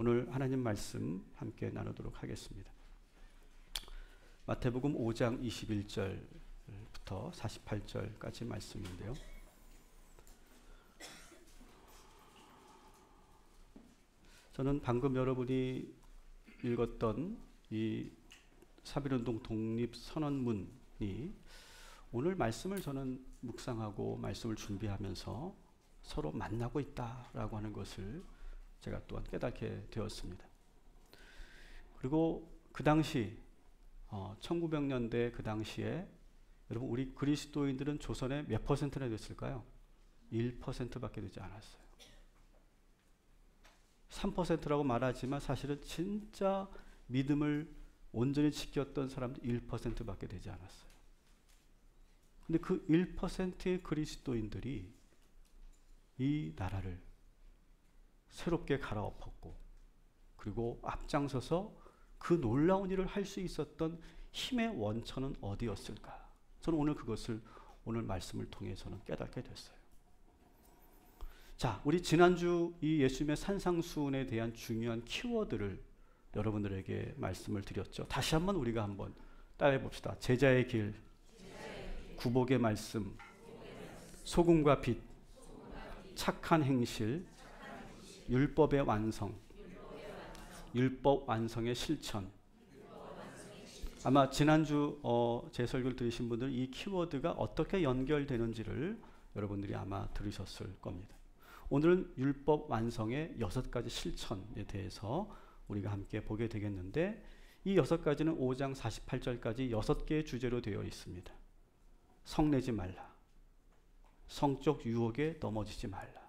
오늘 하나님 말씀 함께 나누도록 하겠습니다. 마태복음 5장 21절부터 48절까지 말씀인데요. 저는 방금 여러분이 읽었던 이 3.1운동 독립선언문이 오늘 말씀을 저는 묵상하고 말씀을 준비하면서 서로 만나고 있다라고 하는 것을 제가 또한 깨닫게 되었습니다. 그리고 그 당시 1900년대 그 당시에 여러분 우리 그리스도인들은 조선의 몇 퍼센트나 됐을까요? 1%밖에 되지 않았어요. 3%라고 말하지만 사실은 진짜 믿음을 온전히 지켰던 사람들 1%밖에 되지 않았어요. 근데 그 1%의 그리스도인들이 이 나라를 새롭게 갈아엎었고, 그리고 앞장서서 그 놀라운 일을 할 수 있었던 힘의 원천은 어디였을까? 저는 오늘 그것을 오늘 말씀을 통해 저는 깨닫게 됐어요. 자, 우리 지난주 이 예수님의 산상수훈에 대한 중요한 키워드를 여러분들에게 말씀을 드렸죠. 다시 한번 우리가 한번 따라해 봅시다. 제자의 길, 구복의 말씀, 소금과 빛, 착한 행실, 율법의 완성, 율법 완성의 실천. 아마 지난주 제 설교를 들으신 분들은 이 키워드가 어떻게 연결되는지를 여러분들이 아마 들으셨을 겁니다. 오늘은 율법 완성의 6가지 실천에 대해서 우리가 함께 보게 되겠는데, 이 6가지는 5장 48절까지 6개의 주제로 되어 있습니다. 성내지 말라, 성적 유혹에 넘어지지 말라,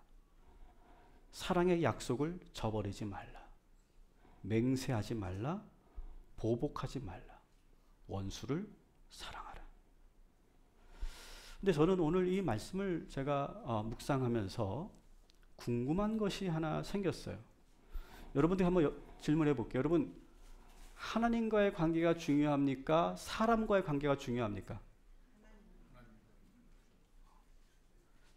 사랑의 약속을 저버리지 말라, 맹세하지 말라, 보복하지 말라, 원수를 사랑하라. 근데 저는 오늘 이 말씀을 제가 묵상하면서 궁금한 것이 하나 생겼어요. 여러분들이 한번 질문해 볼게요. 여러분, 하나님과의 관계가 중요합니까? 사람과의 관계가 중요합니까?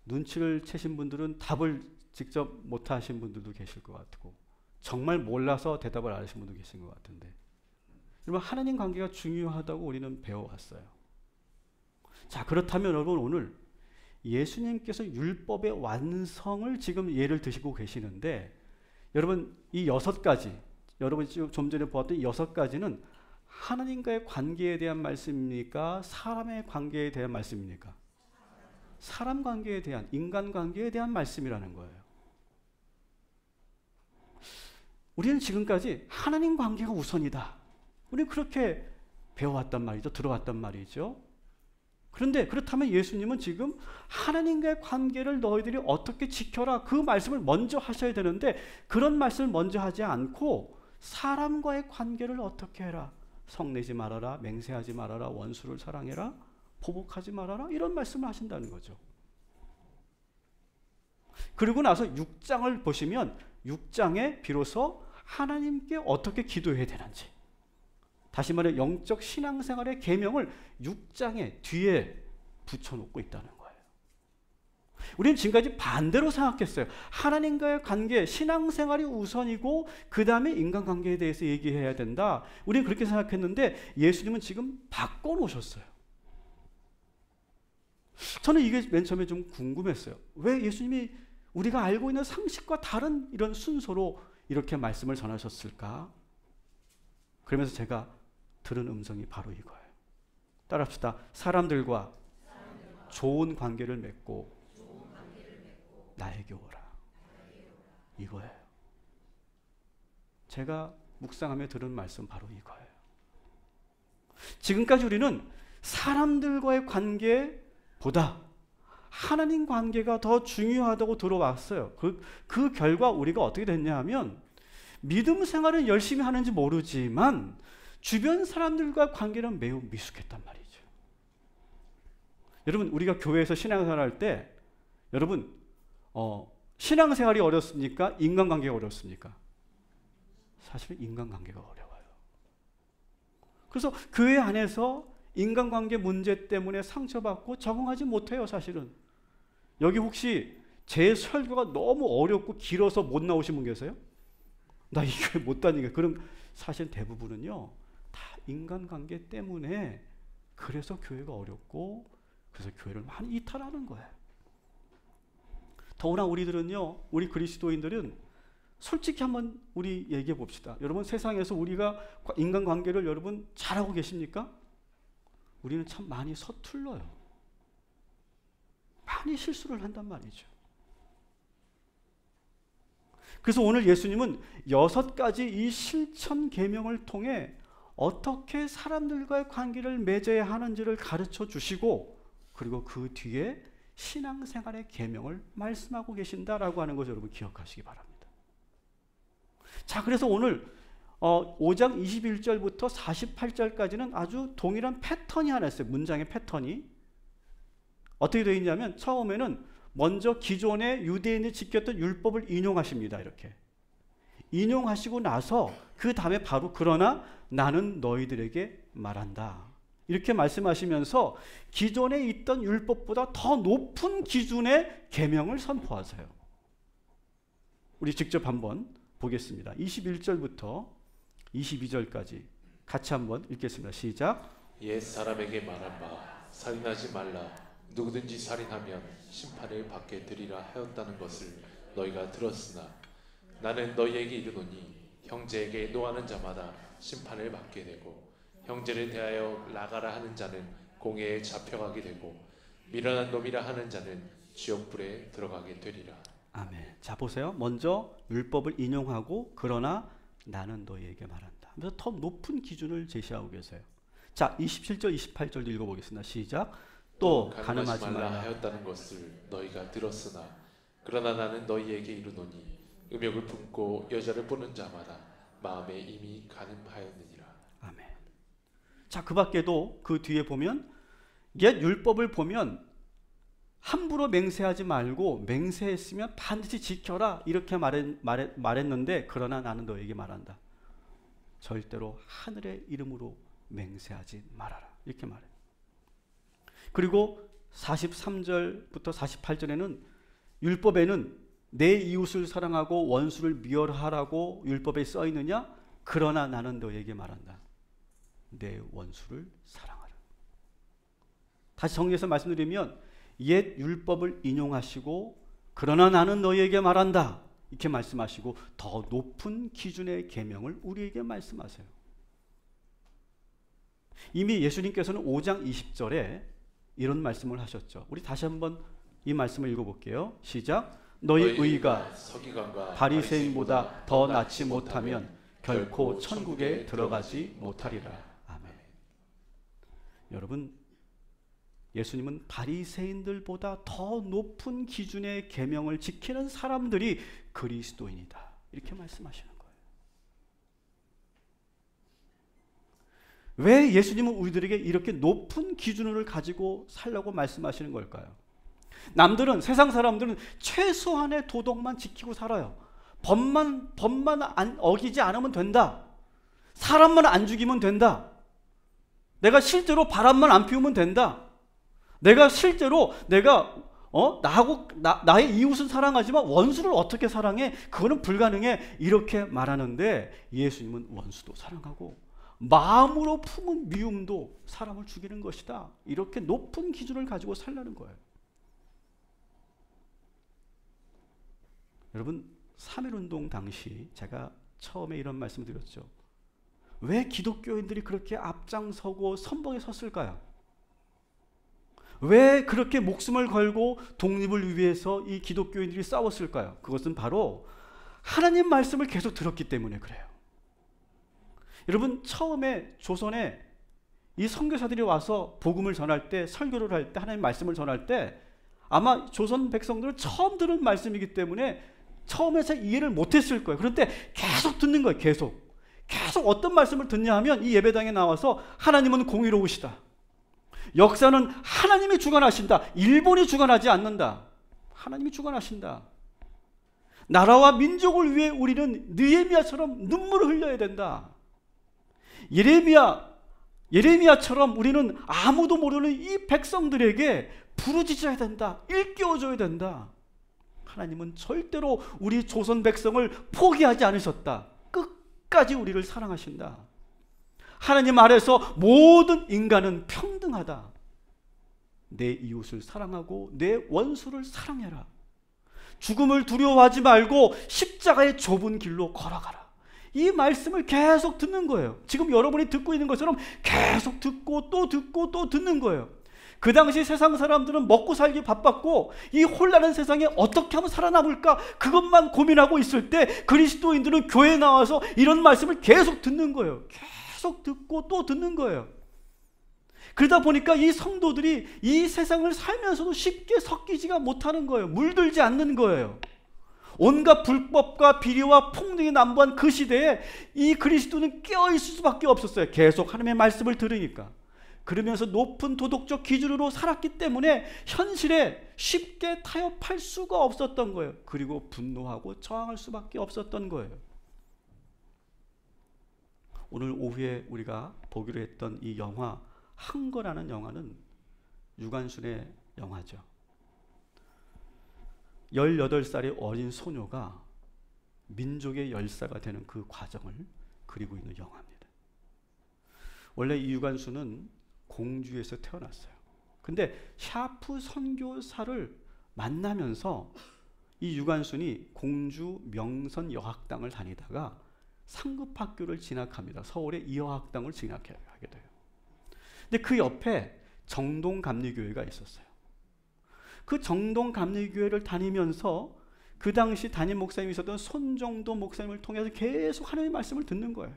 눈치를 채신 분들은 답을 직접 못 하신 분들도 계실 것 같고, 정말 몰라서 대답을 안 하신 분도 계신 것 같은데, 여러분, 하나님 관계가 중요하다고 우리는 배워왔어요. 자, 그렇다면 여러분, 오늘 예수님께서 율법의 완성을 지금 예를 드시고 계시는데, 여러분, 이 6가지, 여러분이 좀 전에 보았던 이 6가지는 하나님과의 관계에 대한 말씀입니까? 사람의 관계에 대한 말씀입니까? 사람 관계에 대한, 인간 관계에 대한 말씀이라는 거예요. 우리는 지금까지 하나님 관계가 우선이다, 우리는 그렇게 배워왔단 말이죠. 들어왔단 말이죠. 그런데 그렇다면 예수님은 지금 하나님과의 관계를 너희들이 어떻게 지켜라, 그 말씀을 먼저 하셔야 되는데, 그런 말씀을 먼저 하지 않고 사람과의 관계를 어떻게 해라, 성내지 말아라, 맹세하지 말아라, 원수를 사랑해라, 보복하지 말아라, 이런 말씀을 하신다는 거죠. 그리고 나서 6장을 보시면 6장에 비로소 하나님께 어떻게 기도해야 되는지, 다시 말해 영적 신앙생활의 계명을 6장의 뒤에 붙여놓고 있다는 거예요. 우리는 지금까지 반대로 생각했어요. 하나님과의 관계, 신앙생활이 우선이고 그 다음에 인간관계에 대해서 얘기해야 된다, 우리는 그렇게 생각했는데, 예수님은 지금 바꿔놓으셨어요. 저는 이게 맨 처음에 좀 궁금했어요. 왜 예수님이 우리가 알고 있는 상식과 다른 이런 순서로 이렇게 말씀을 전하셨을까? 그러면서 제가 들은 음성이 바로 이거예요. 따라합시다. 사람들과 좋은 관계를 맺고 나에게 오라. 이거예요. 제가 묵상하며 들은 말씀 바로 이거예요. 지금까지 우리는 사람들과의 관계보다 하나님 관계가 더 중요하다고 들어왔어요. 그 결과 우리가 어떻게 됐냐 하면, 믿음 생활은 열심히 하는지 모르지만 주변 사람들과 관계는 매우 미숙했단 말이죠. 여러분, 우리가 교회에서 신앙생활 할 때, 여러분, 신앙생활이 어렵습니까? 인간관계가 어렵습니까? 사실 인간관계가 어려워요. 그래서 교회 안에서 인간관계 문제 때문에 상처받고 적응하지 못해요, 사실은. 여기 혹시 제 설교가 너무 어렵고 길어서 못 나오신 분 계세요? 나 이 교회 못 다니게. 그럼 사실 대부분은요, 다 인간관계 때문에 그래서 교회가 어렵고 그래서 교회를 많이 이탈하는 거예요. 더구나 우리들은요, 우리 그리스도인들은 솔직히 한번 우리 얘기해 봅시다. 여러분, 세상에서 우리가 인간관계를 여러분 잘하고 계십니까? 우리는 참 많이 서툴러요. 많이 실수를 한단 말이죠. 그래서 오늘 예수님은 6가지 이 실천 계명을 통해 어떻게 사람들과의 관계를 맺어야 하는지를 가르쳐 주시고, 그리고 그 뒤에 신앙생활의 계명을 말씀하고 계신다라고 하는 것을 여러분 기억하시기 바랍니다. 자, 그래서 오늘 5장 21절부터 48절까지는 아주 동일한 패턴이 하나 있어요. 문장의 패턴이 어떻게 되어 있냐면, 처음에는 먼저 기존의 유대인이 지켰던 율법을 인용하십니다. 이렇게 인용하시고 나서 그 다음에 바로 그러나 나는 너희들에게 말한다, 이렇게 말씀하시면서 기존에 있던 율법보다 더 높은 기준의 계명을 선포하세요. 우리 직접 한번 보겠습니다. 21절부터 22절까지 같이 한번 읽겠습니다. 시작. 옛 사람에게 말한 바 살인하지 말라. 누구든지 살인하면 심판을 받게 되리라 하였다는 것을 너희가 들었으나 나는 너희에게 이르노니 형제에게 노하는 자마다 심판을 받게 되고 형제를 대하여 나가라 하는 자는 공회에 잡혀가게 되고 미련한 놈이라 하는 자는 지옥불에 들어가게 되리라. 아멘. 자, 보세요. 먼저 율법을 인용하고 그러나 나는 너희에게 말한다 하면서 더 높은 기준을 제시하고 계세요. 자, 27절 28절도 읽어보겠습니다. 시작. 또 간음하지 말라 하였다는 것을 너희가 들었으나 그러나 나는 너희에게 이르노니 음욕을 품고 여자를 보는 자마다 마음에 이미 간음하였느니라. 아멘. 자, 그 밖에도 그 뒤에 보면 옛 율법을 보면 함부로 맹세하지 말고 맹세했으면 반드시 지켜라 이렇게 말했는데, 그러나 나는 너에게 말한다, 절대로 하늘의 이름으로 맹세하지 말아라 이렇게 말해요. 그리고 43절부터 48절에는 율법에는 내 이웃을 사랑하고 원수를 미워하라고 율법에 써 있느냐? 그러나 나는 너에게 말한다, 내 원수를 사랑하라. 다시 정리해서 말씀드리면 옛 율법을 인용하시고 그러나 나는 너희에게 말한다 이렇게 말씀하시고 더 높은 기준의 계명을 우리에게 말씀하세요. 이미 예수님께서는 5장 20절에 이런 말씀을 하셨죠. 우리 다시 한번 이 말씀을 읽어볼게요. 시작. 너희 의가 서기관과 바리새인보다 더 낫지 못하면 결코 천국에 들어가지 못하리라. 아멘. 여러분, 예수님은 바리새인들보다 더 높은 기준의 계명을 지키는 사람들이 그리스도인이다 이렇게 말씀하시는 거예요. 왜 예수님은 우리들에게 이렇게 높은 기준을 가지고 살라고 말씀하시는 걸까요? 남들은, 세상 사람들은 최소한의 도덕만 지키고 살아요. 법만 어기지 않으면 된다. 사람만 안 죽이면 된다. 내가 실제로 바람만 안 피우면 된다. 내가 실제로 나의 이웃은 사랑하지만 원수를 어떻게 사랑해? 그거는 불가능해. 이렇게 말하는데 예수님은 원수도 사랑하고 마음으로 품은 미움도 사람을 죽이는 것이다. 이렇게 높은 기준을 가지고 살라는 거예요. 여러분, 3.1운동 당시 제가 처음에 이런 말씀을 드렸죠. 왜 기독교인들이 그렇게 앞장서고 선봉에 섰을까요? 왜 그렇게 목숨을 걸고 독립을 위해서 이 기독교인들이 싸웠을까요? 그것은 바로 하나님 말씀을 계속 들었기 때문에 그래요. 여러분, 처음에 조선에 이 선교사들이 와서 복음을 전할 때, 설교를 할 때, 하나님 말씀을 전할 때 아마 조선 백성들은 처음 들은 말씀이기 때문에 처음에 잘 이해를 못했을 거예요. 그런데 계속 듣는 거예요. 계속 어떤 말씀을 듣냐 하면 이 예배당에 나와서 하나님은 공의로우시다. 역사는 하나님이 주관하신다. 일본이 주관하지 않는다. 하나님이 주관하신다. 나라와 민족을 위해 우리는 느헤미야처럼 눈물을 흘려야 된다. 예레미야처럼 우리는 아무도 모르는 이 백성들에게 부르짖어야 된다. 일깨워줘야 된다. 하나님은 절대로 우리 조선 백성을 포기하지 않으셨다. 끝까지 우리를 사랑하신다. 하나님 아래서 모든 인간은 평등하다. 내 이웃을 사랑하고 내 원수를 사랑해라. 죽음을 두려워하지 말고 십자가의 좁은 길로 걸어가라. 이 말씀을 계속 듣는 거예요. 지금 여러분이 듣고 있는 것처럼 계속 듣고 또 듣고 또 듣는 거예요. 그 당시 세상 사람들은 먹고 살기 바빴고 이 혼란한 세상에 어떻게 하면 살아남을까 그것만 고민하고 있을 때 그리스도인들은 교회에 나와서 이런 말씀을 계속 듣는 거예요. 계속 듣고 또 듣는 거예요. 그러다 보니까 이 성도들이 이 세상을 살면서도 쉽게 섞이지가 못하는 거예요. 물들지 않는 거예요. 온갖 불법과 비리와 폭력이 난무한 그 시대에 이 그리스도는 깨어있을 수밖에 없었어요. 계속 하나님의 말씀을 들으니까. 그러면서 높은 도덕적 기준으로 살았기 때문에 현실에 쉽게 타협할 수가 없었던 거예요. 그리고 분노하고 저항할 수밖에 없었던 거예요. 오늘 오후에 우리가 보기로 했던 이 영화 한거라는 영화는 유관순의 영화죠. 18살의 어린 소녀가 민족의 열사가 되는 그 과정을 그리고 있는 영화입니다. 원래 이 유관순은 공주에서 태어났어요. 근데 샤프 선교사를 만나면서 이 유관순이 공주 명선 여학당을 다니다가 상급학교를 진학합니다. 서울의 이여학당을 진학하게 돼요. 근데 그 옆에 정동감리교회가 있었어요. 그 정동감리교회를 다니면서 그 당시 담임 목사님이 있었던 손정도 목사님을 통해서 계속 하나님의 말씀을 듣는 거예요.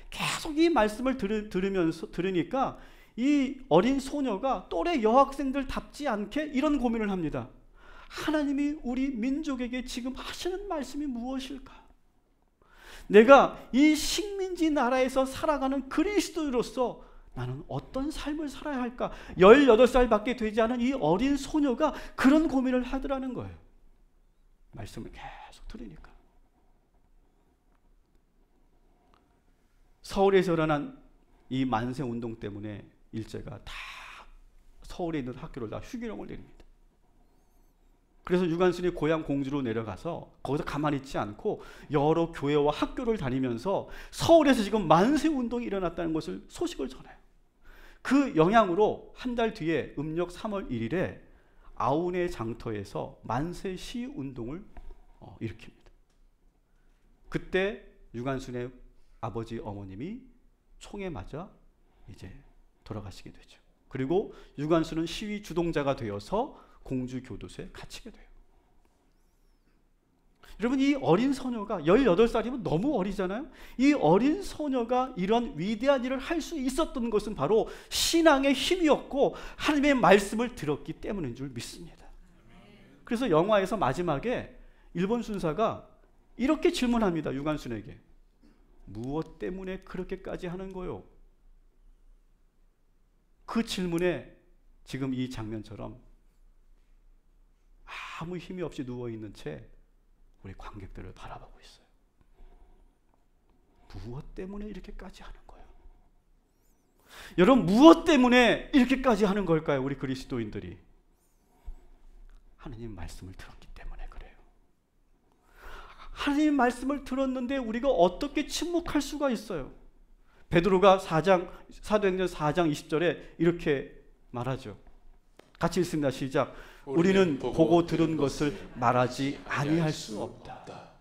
계속 이 말씀을 들으니까 이 어린 소녀가 또래 여학생들답지 않게 이런 고민을 합니다. 하나님이 우리 민족에게 지금 하시는 말씀이 무엇일까? 내가 이 식민지 나라에서 살아가는 그리스도인으로서 나는 어떤 삶을 살아야 할까? 18살밖에 되지 않은 이 어린 소녀가 그런 고민을 하더라는 거예요. 말씀을 계속 들으니까. 서울에서 일어난 이 만세운동 때문에 일제가 다 서울에 있는 학교를 다 휴교령을 내립니다. 그래서 유관순이 고향 공주로 내려가서 거기서 가만히 있지 않고 여러 교회와 학교를 다니면서 서울에서 지금 만세운동이 일어났다는 것을 소식을 전해요. 그 영향으로 한 달 뒤에 음력 3월 1일에 아운의 장터에서 만세 시운동을 일으킵니다. 그때 유관순의 아버지 어머님이 총에 맞아 이제 돌아가시게 되죠. 그리고 유관순은 시위 주동자가 되어서 공주 교도소에 갇히게 돼요. 여러분, 이 어린 소녀가 18살이면 너무 어리잖아요. 이 어린 소녀가 이런 위대한 일을 할 수 있었던 것은 바로 신앙의 힘이었고 하나님의 말씀을 들었기 때문인 줄 믿습니다. 그래서 영화에서 마지막에 일본 순사가 이렇게 질문합니다. 유관순에게. 무엇 때문에 그렇게까지 하는 거요? 그 질문에 지금 이 장면처럼 아무 힘이 없이 누워있는 채 우리 관객들을 바라보고 있어요. 무엇 때문에 이렇게까지 하는 거예요? 여러분, 무엇 때문에 이렇게까지 하는 걸까요? 우리 그리스도인들이 하나님 말씀을 들었기 때문에 그래요. 하나님 말씀을 들었는데 우리가 어떻게 침묵할 수가 있어요? 베드로가 사도행전 4장 20절에 이렇게 말하죠. 같이 읽습니다. 시작. 우리는 보고 들은 것을 말하지 아니할 수 없다.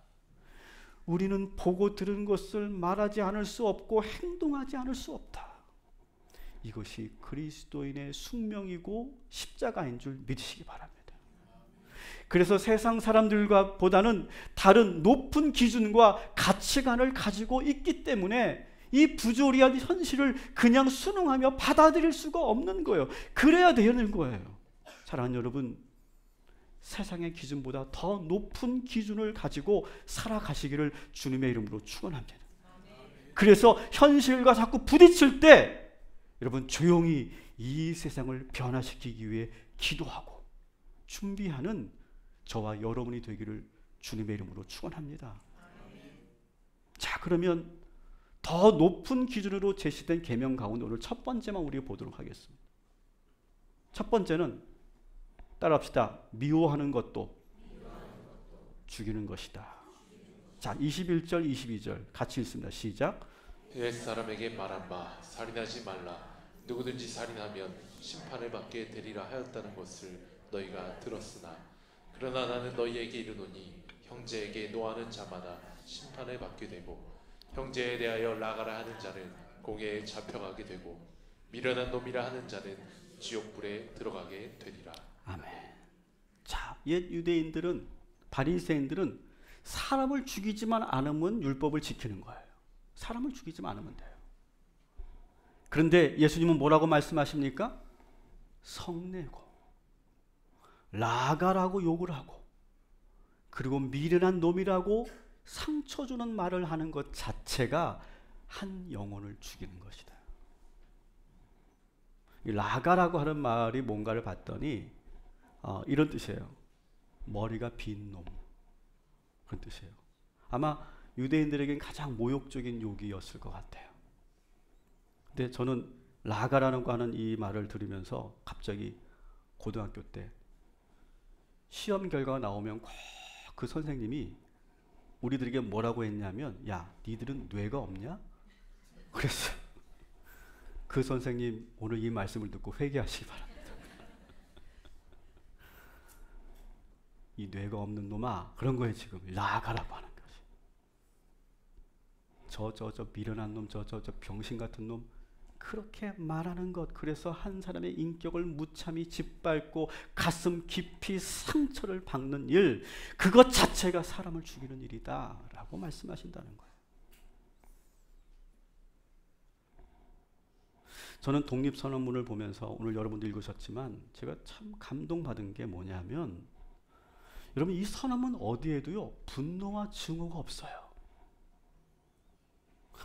우리는 보고 들은 것을 말하지 않을 수 없고 행동하지 않을 수 없다. 이것이 그리스도인의 숙명이고 십자가인 줄 믿으시기 바랍니다. 그래서 세상 사람들과 보다는 다른 높은 기준과 가치관을 가지고 있기 때문에 이 부조리한 현실을 그냥 순응하며 받아들일 수가 없는 거예요. 그래야 되는 거예요. 사랑하는 여러분, 세상의 기준보다 더 높은 기준을 가지고 살아가시기를 주님의 이름으로 축원합니다. 그래서 현실과 자꾸 부딪힐 때 여러분 조용히 이 세상을 변화시키기 위해 기도하고 준비하는 저와 여러분이 되기를 주님의 이름으로 축원합니다. 자, 그러면 더 높은 기준으로 제시된 계명 가운데 오늘 첫 번째만 우리가 보도록 하겠습니다. 첫 번째는 따라합시다. 미워하는 것도 죽이는 것이다. 자, 21절, 22절 같이 읽습니다. 시작. 옛 사람에게 말한 바 살인하지 말라. 누구든지 살인하면 심판을 받게 되리라 하였다는 것을 너희가 들었으나 그러나 나는 너희에게 이르노니 형제에게 노하는 자마다 심판을 받게 되고 형제에 대하여 나가라 하는 자는 공회에 잡혀가게 되고 미련한 놈이라 하는 자는 지옥불에 들어가게 되리라. 아멘. 자, 옛 유대인들은, 바리새인들은 사람을 죽이지만 않으면 율법을 지키는 거예요. 사람을 죽이지만 않으면 돼요. 그런데 예수님은 뭐라고 말씀하십니까? 성내고 라가라고 욕을 하고 그리고 미련한 놈이라고 상처 주는 말을 하는 것 자체가 한 영혼을 죽이는 것이다. 이 라가라고 하는 말이 뭔가를 봤더니 이런 뜻이에요. 머리가 빈 놈, 그런 뜻이에요. 아마 유대인들에겐 가장 모욕적인 욕이었을 것 같아요. 근데 저는 라가라는 거 하는 이 말을 들으면서 갑자기 고등학교 때 시험 결과가 나오면 꼭 그 선생님이 우리들에게 뭐라고 했냐면, 야, 니들은 뇌가 없냐? 그랬어요. 그 선생님 오늘 이 말씀을 듣고 회개하시기 바랍니다. 이 뇌가 없는 놈아, 그런 거에 지금 라가라고 하는 것이. 저 미련한 놈, 저 병신 같은 놈, 그렇게 말하는 것. 그래서 한 사람의 인격을 무참히 짓밟고 가슴 깊이 상처를 박는 일, 그것 자체가 사람을 죽이는 일이다 라고 말씀하신다는 거예요. 저는 독립선언문을 보면서 오늘 여러분도 읽으셨지만 제가 참 감동받은 게 뭐냐면, 여러분 이 선언문 어디에도요 분노와 증오가 없어요.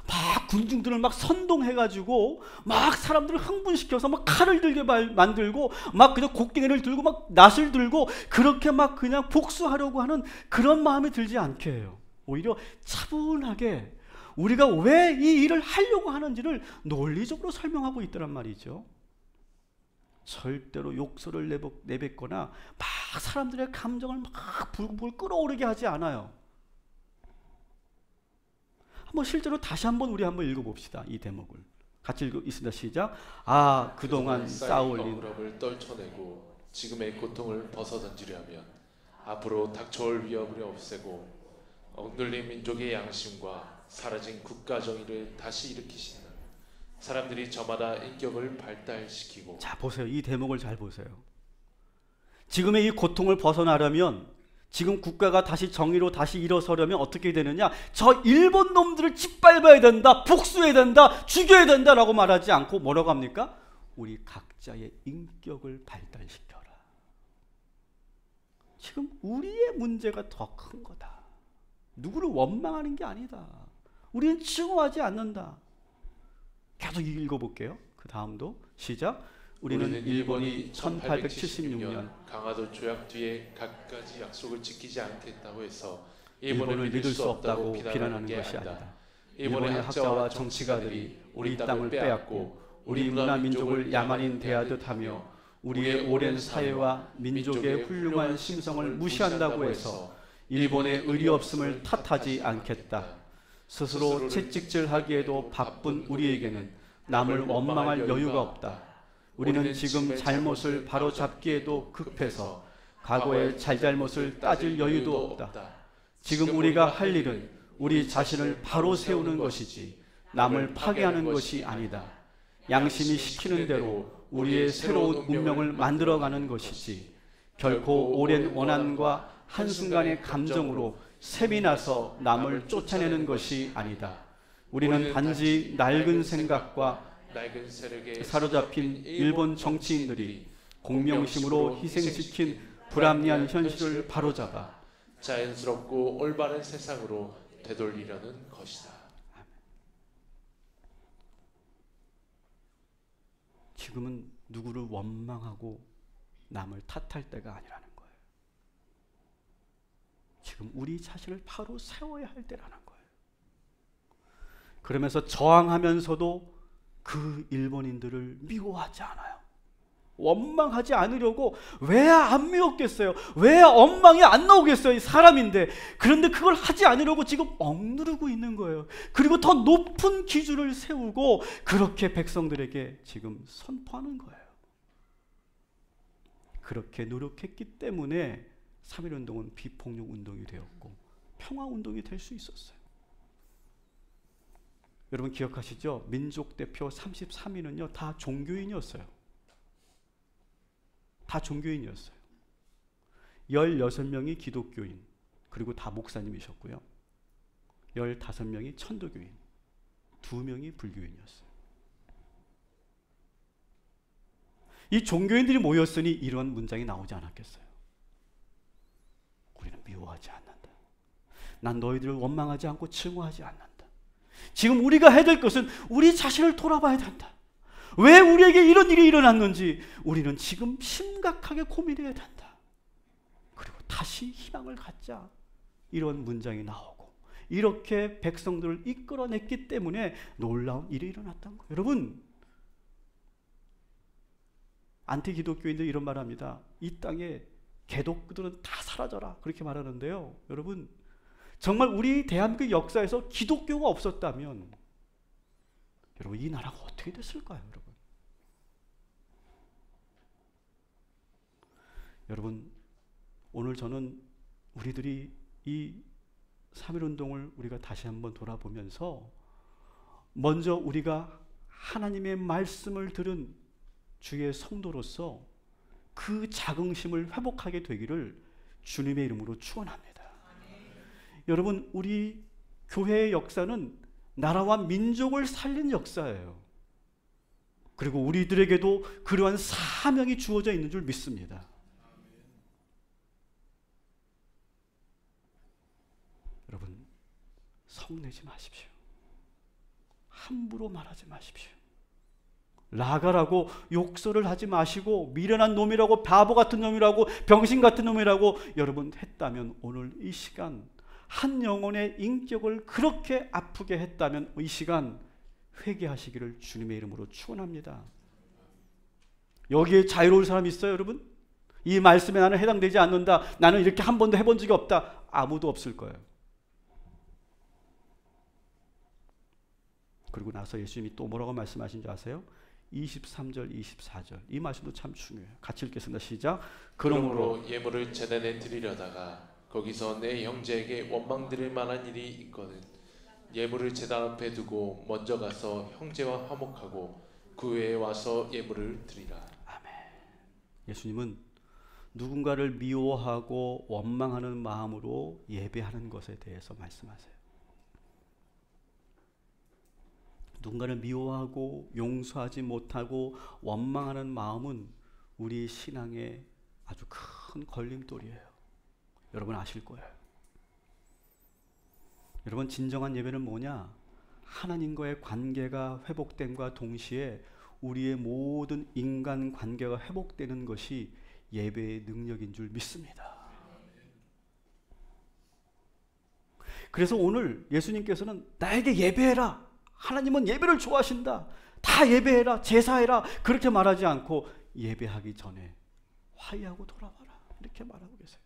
막 군중들을 막 선동해가지고 막 사람들을 흥분시켜서 막 칼을 들게 만들고 막 그냥 곡괭이를 들고 막 낫을 들고 그렇게 막 그냥 복수하려고 하는 그런 마음이 들지 않게 해요. 오히려 차분하게 우리가 왜 이 일을 하려고 하는지를 논리적으로 설명하고 있더란 말이죠. 절대로 욕설을 내뱉거나 막 사람들의 감정을 막 불불 끓어오르게 하지 않아요. 한번 실제로 다시 한번 우리 한번 읽어봅시다. 이 대목을 같이 읽습니다. 시작. 아, 그동안 쌓아올린 억울함을 떨쳐내고 지금의 고통을 벗어던지려면 앞으로 닥쳐올 위협을 없애고 억눌린 민족의 양심과 사라진 국가 정의를 다시 일으키시는 사람들이 저마다 인격을 발달시키고. 자, 보세요. 이 대목을 잘 보세요. 지금의 이 고통을 벗어나려면, 지금 국가가 다시 정의로 다시 일어서려면 어떻게 되느냐? 저 일본 놈들을 짓밟아야 된다, 복수해야 된다, 죽여야 된다라고 말하지 않고 뭐라고 합니까? 우리 각자의 인격을 발달시켜라. 지금 우리의 문제가 더 큰 거다. 누구를 원망하는 게 아니다. 우리는 증오하지 않는다. 계속 읽어볼게요. 그 다음도 시작. 우리는 일본이 1876년 강화도 조약 뒤에 갖가지 약속을 지키지 않겠다고 해서 일본을 믿을 수 없다고 비난하는 것이 아니다. 일본의 학자와 정치가들이 우리 땅을 빼앗고 우리 문화 민족을 야만인 대하듯 하며 우리의 오랜 사회와 민족의 훌륭한 심성을 무시한다고 해서 일본의 의리 없음을 탓하지 않겠다. 스스로 채찍질하기에도 바쁜 우리에게는 남을 원망할 여유가 없다. 우리는 지금 잘못을 바로잡기에도 급해서 과거의 잘잘못을 따질 여유도 없다. 지금 우리가 할 일은 우리 자신을 바로 세우는 것이지 남을 파괴하는 것이 아니다. 양심이 시키는 대로 우리의 새로운 운명을 만들어가는 것이지 결코 오랜 원한과 한순간의 감정으로 셈이 나서 남을 쫓아내는 것이 아니다. 우리는 단지 낡은 생각과 낡은 세력에 사로잡힌 일본 정치인들이 공명심으로 희생시킨 불합리한 현실을 바로잡아 자연스럽고 올바른 세상으로 되돌리려는 것이다. 지금은 누구를 원망하고 남을 탓할 때가 아니라는 거예요. 지금 우리 자신을 바로 세워야 할 때라는 거예요. 그러면서 저항하면서도 그 일본인들을 미워하지 않아요. 원망하지 않으려고 왜 안 미웠겠어요? 왜 원망이 안 나오겠어요? 사람인데. 그런데 그걸 하지 않으려고 지금 억누르고 있는 거예요. 그리고 더 높은 기준을 세우고 그렇게 백성들에게 지금 선포하는 거예요. 그렇게 노력했기 때문에 3.1운동은 비폭력 운동이 되었고 평화 운동이 될 수 있었어요. 여러분 기억하시죠? 민족 대표 33인은요 다 종교인이었어요. 다 종교인이었어요. 16명이 기독교인, 그리고 다 목사님이셨고요. 15명이 천도교인, 2명이 불교인이었어요. 이 종교인들이 모였으니 이런 문장이 나오지 않았겠어요. 우리는 미워하지 않는다. 난 너희들을 원망하지 않고 증오하지 않는다. 지금 우리가 해야 될 것은 우리 자신을 돌아봐야 된다. 왜 우리에게 이런 일이 일어났는지 우리는 지금 심각하게 고민해야 된다. 그리고 다시 희망을 갖자. 이런 문장이 나오고 이렇게 백성들을 이끌어냈기 때문에 놀라운 일이 일어났던 거예요. 여러분, 안티 기독교인들 이런 말합니다. 이 땅에 개독들은 다 사라져라 그렇게 말하는데요. 여러분, 정말 우리 대한민국 역사에서 기독교가 없었다면 여러분 이 나라가 어떻게 됐을까요? 여러분, 오늘 저는 우리들이 이 3.1운동을 우리가 다시 한번 돌아보면서 먼저 우리가 하나님의 말씀을 들은 주의 성도로서 그 자긍심을 회복하게 되기를 주님의 이름으로 축원합니다. 여러분, 우리 교회의 역사는 나라와 민족을 살린 역사예요. 그리고 우리들에게도 그러한 사명이 주어져 있는 줄 믿습니다. 여러분, 성내지 마십시오. 함부로 말하지 마십시오. 나가라고 욕설을 하지 마시고 미련한 놈이라고 바보 같은 놈이라고 병신 같은 놈이라고 여러분 했다면 오늘 이 시간 한 영혼의 인격을 그렇게 아프게 했다면 이 시간 회개하시기를 주님의 이름으로 축원합니다. 여기에 자유로울 사람 있어요, 여러분? 이 말씀에 나는 해당되지 않는다. 나는 이렇게 한 번도 해본 적이 없다. 아무도 없을 거예요. 그리고 나서 예수님이 또 뭐라고 말씀하신 줄 아세요? 23절, 24절. 이 말씀도 참 중요해요. 같이 읽겠습니다. 시작. 그러므로 예물을 제단에 드리려다가 거기서 내 형제에게 원망 드릴 만한 일이 있거든 예물을 제단 앞에 두고 먼저 가서 형제와 화목하고 그 후에 와서 예물을 드리라. 아멘. 예수님은 누군가를 미워하고 원망하는 마음으로 예배하는 것에 대해서 말씀하세요. 누군가를 미워하고 용서하지 못하고 원망하는 마음은 우리 신앙의 아주 큰 걸림돌이에요. 여러분 아실 거예요. 여러분, 진정한 예배는 뭐냐? 하나님과의 관계가 회복됨과 동시에 우리의 모든 인간 관계가 회복되는 것이 예배의 능력인 줄 믿습니다. 그래서 오늘 예수님께서는 나에게 예배해라. 하나님은 예배를 좋아하신다. 다 예배해라. 제사해라. 그렇게 말하지 않고 예배하기 전에 화해하고 돌아와라. 이렇게 말하고 계세요.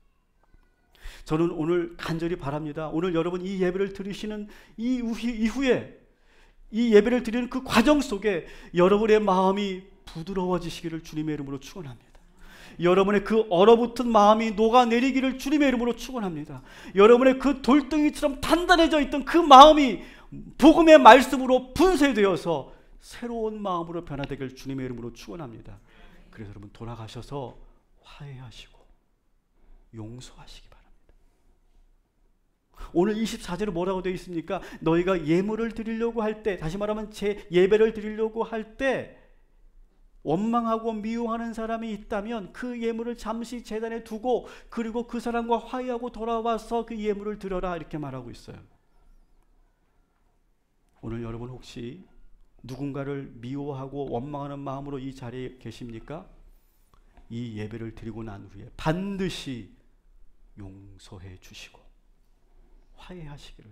저는 오늘 간절히 바랍니다. 오늘 여러분 이 예배를 드리시는 이후에 이 예배를 드리는 그 과정 속에 여러분의 마음이 부드러워지시기를 주님의 이름으로 축원합니다. 여러분의 그 얼어붙은 마음이 녹아내리기를 주님의 이름으로 축원합니다. 여러분의 그 돌덩이처럼 단단해져 있던 그 마음이 복음의 말씀으로 분쇄되어서 새로운 마음으로 변화되길 주님의 이름으로 축원합니다. 그래서 여러분 돌아가셔서 화해하시고 용서하시기 바랍니다. 오늘 24절에 뭐라고 되어 있습니까? 너희가 예물을 드리려고 할 때, 다시 말하면 제 예배를 드리려고 할 때 원망하고 미워하는 사람이 있다면 그 예물을 잠시 제단에 두고 그리고 그 사람과 화해하고 돌아와서 그 예물을 드려라, 이렇게 말하고 있어요. 오늘 여러분 혹시 누군가를 미워하고 원망하는 마음으로 이 자리에 계십니까? 이 예배를 드리고 난 후에 반드시 용서해 주시고 화해하시기를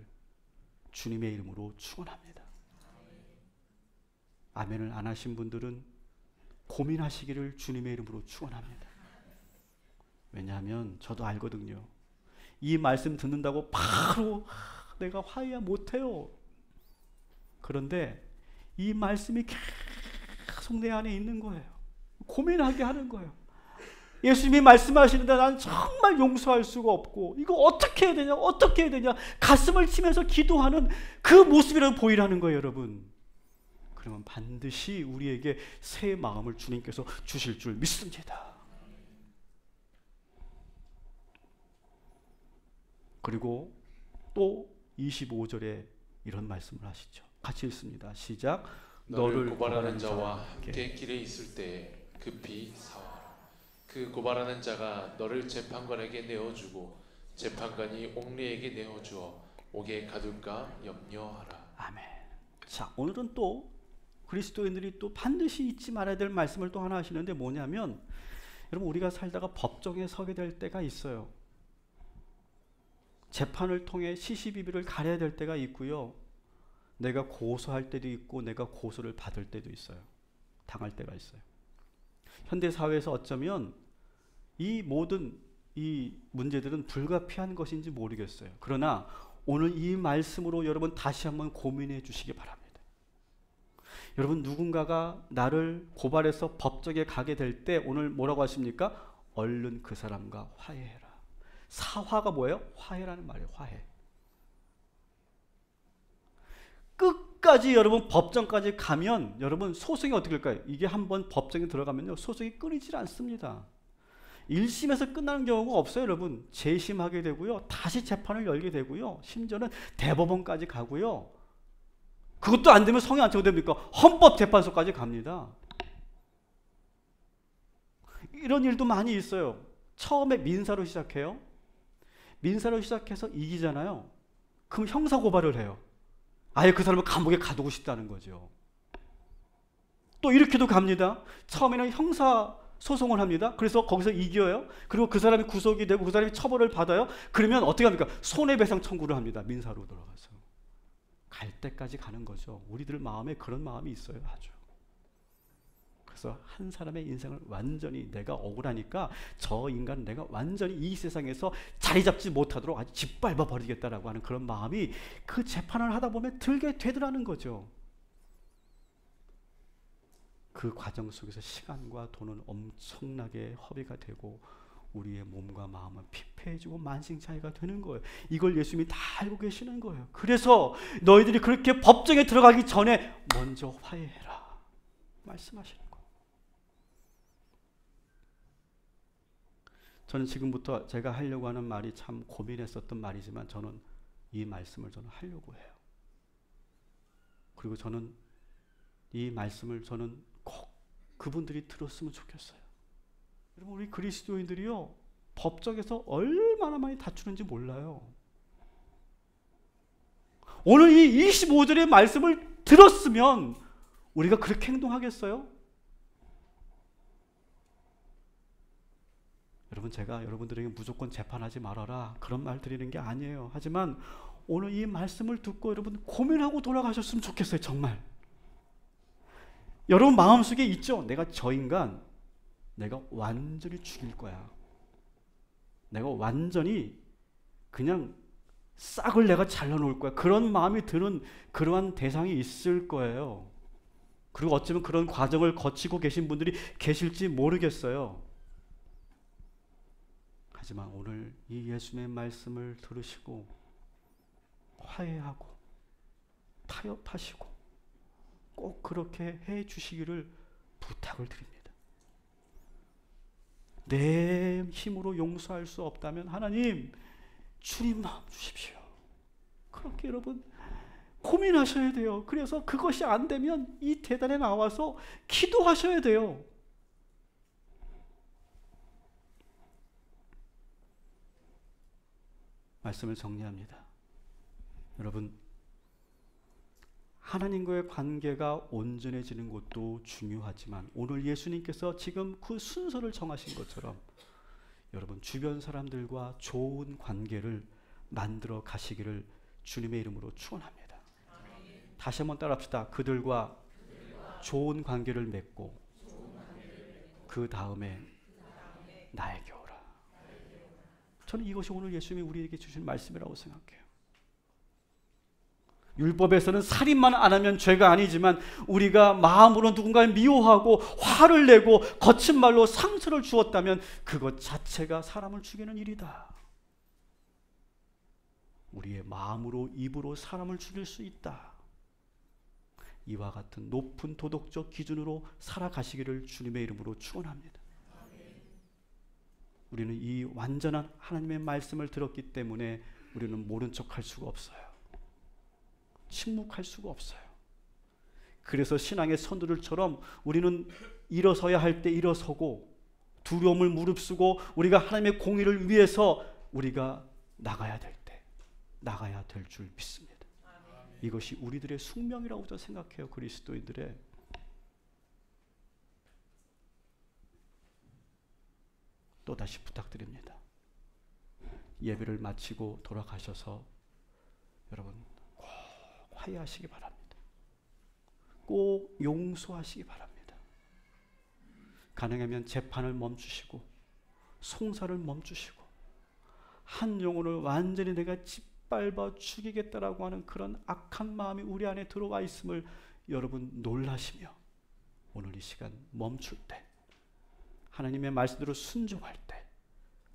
주님의 이름으로 축원합니다. 아멘을 안 하신 분들은 고민하시기를 주님의 이름으로 축원합니다. 왜냐하면 저도 알거든요. 이 말씀 듣는다고 바로 내가 화해야 못해요. 그런데 이 말씀이 계속 내 안에 있는 거예요. 고민하게 하는 거예요. 예수님이 말씀하시는데 난 정말 용서할 수가 없고 이거 어떻게 해야 되냐 어떻게 해야 되냐 가슴을 치면서 기도하는 그 모습이라도 보이라는 거예요, 여러분. 그러면 반드시 우리에게 새 마음을 주님께서 주실 줄 믿습니다. 그리고 또 25절에 이런 말씀을 하시죠. 같이 읽습니다. 시작. 너를 고발하는 자와 함께 길에 있을 때 급히 사와라. 그 고발하는 자가 너를 재판관에게 내어주고 재판관이 옥리에게 내어주어 옥에 가둘까 염려하라. 아멘. 자, 오늘은 또 그리스도인들이 또 반드시 잊지 말아야 될 말씀을 또 하나 하시는데 뭐냐면, 여러분 우리가 살다가 법정에 서게 될 때가 있어요. 재판을 통해 시시비비를 가려야 될 때가 있고요. 내가 고소할 때도 있고 내가 고소를 받을 때도 있어요. 당할 때가 있어요. 현대 사회에서 어쩌면 이 모든 이 문제들은 불가피한 것인지 모르겠어요. 그러나 오늘 이 말씀으로 여러분 다시 한번 고민해 주시기 바랍니다. 여러분 누군가가 나를 고발해서 법정에 가게 될 때 오늘 뭐라고 하십니까? 얼른 그 사람과 화해해라. 사화가 뭐예요? 화해라는 말이에요. 화해. 끝까지 여러분 법정까지 가면 여러분 소송이 어떻게 될까요? 이게 한번 법정에 들어가면요 소송이 끊이질 않습니다. 1심에서 끝나는 경우가 없어요, 여러분. 재심하게 되고요, 다시 재판을 열게 되고요, 심지어는 대법원까지 가고요. 그것도 안 되면 성이 안 차고 됩니까? 헌법재판소까지 갑니다. 이런 일도 많이 있어요. 처음에 민사로 시작해요. 민사로 시작해서 이기잖아요. 그럼 형사 고발을 해요. 아예 그 사람을 감옥에 가두고 싶다는 거죠. 또 이렇게도 갑니다. 처음에는 형사 소송을 합니다. 그래서 거기서 이겨요. 그리고 그 사람이 구속이 되고 그 사람이 처벌을 받아요. 그러면 어떻게 합니까? 손해배상 청구를 합니다. 민사로 들어가서. 갈 때까지 가는 거죠. 우리들 마음에 그런 마음이 있어요. 아주. 그래서 한 사람의 인생을 완전히 내가 억울하니까 저 인간은 내가 완전히 이 세상에서 자리 잡지 못하도록 아주 짓밟아 버리겠다라고 하는 그런 마음이 그 재판을 하다 보면 들게 되더라는 거죠. 그 과정 속에서 시간과 돈은 엄청나게 허비가 되고 우리의 몸과 마음은 피폐해지고 만신창이가 되는 거예요. 이걸 예수님이 다 알고 계시는 거예요. 그래서 너희들이 그렇게 법정에 들어가기 전에 먼저 화해해라 말씀하시는 거예요. 저는 지금부터 제가 하려고 하는 말이 참 고민했었던 말이지만 저는 이 말씀을 저는 하려고 해요. 그리고 저는 이 말씀을 저는 꼭 그분들이 들었으면 좋겠어요. 여러분 우리 그리스도인들이요 법정에서 얼마나 많이 다투는지 몰라요. 오늘 이 25절의 말씀을 들었으면 우리가 그렇게 행동하겠어요? 여러분 제가 여러분들에게 무조건 재판하지 말아라 그런 말 드리는 게 아니에요. 하지만 오늘 이 말씀을 듣고 여러분 고민하고 돌아가셨으면 좋겠어요. 정말 여러분 마음속에 있죠? 내가 저 인간 내가 완전히 죽일 거야. 내가 완전히 그냥 싹을 내가 잘라놓을 거야. 그런 마음이 드는 그러한 대상이 있을 거예요. 그리고 어쩌면 그런 과정을 거치고 계신 분들이 계실지 모르겠어요. 하지만 오늘 이 예수님의 말씀을 들으시고 화해하고 타협하시고 꼭 그렇게 해 주시기를 부탁을 드립니다. 내 힘으로 용서할 수 없다면 하나님 주님 마음 주십시오. 그렇게 여러분 고민하셔야 돼요. 그래서 그것이 안 되면 이 대단에 나와서 기도하셔야 돼요. 말씀을 정리합니다. 여러분 하나님과의 관계가 온전해지는 것도 중요하지만 오늘 예수님께서 지금 그 순서를 정하신 것처럼 여러분 주변 사람들과 좋은 관계를 만들어 가시기를 주님의 이름으로 축원합니다. 다시 한번 따라합시다. 그들과 좋은 관계를 맺고 그 다음에 나에게 오라. 저는 이것이 오늘 예수님이 우리에게 주신 말씀이라고 생각해요. 율법에서는 살인만 안 하면 죄가 아니지만 우리가 마음으로 누군가를 미워하고 화를 내고 거친 말로 상처를 주었다면 그것 자체가 사람을 죽이는 일이다. 우리의 마음으로 입으로 사람을 죽일 수 있다. 이와 같은 높은 도덕적 기준으로 살아가시기를 주님의 이름으로 축원합니다. 우리는 이 완전한 하나님의 말씀을 들었기 때문에 우리는 모른 척할 수가 없어요. 침묵할 수가 없어요. 그래서 신앙의 선두들처럼 우리는 일어서야 할 때 일어서고 두려움을 무릅쓰고 우리가 하나님의 공의를 위해서 우리가 나가야 될 때 나가야 될 줄 믿습니다. 이것이 우리들의 숙명이라고 저는 생각해요. 그리스도인들의. 또다시 부탁드립니다. 예배를 마치고 돌아가셔서 여러분 꼭 화해하시기 바랍니다. 꼭 용서하시기 바랍니다. 가능하면 재판을 멈추시고 송사를 멈추시고 한 영혼을 완전히 내가 짓밟아 죽이겠다라고 하는 그런 악한 마음이 우리 안에 들어와 있음을 여러분 놀라시며 오늘 이 시간 멈출 때 하나님의 말씀대로 순종할 때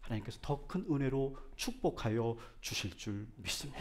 하나님께서 더 큰 은혜로 축복하여 주실 줄 믿습니다.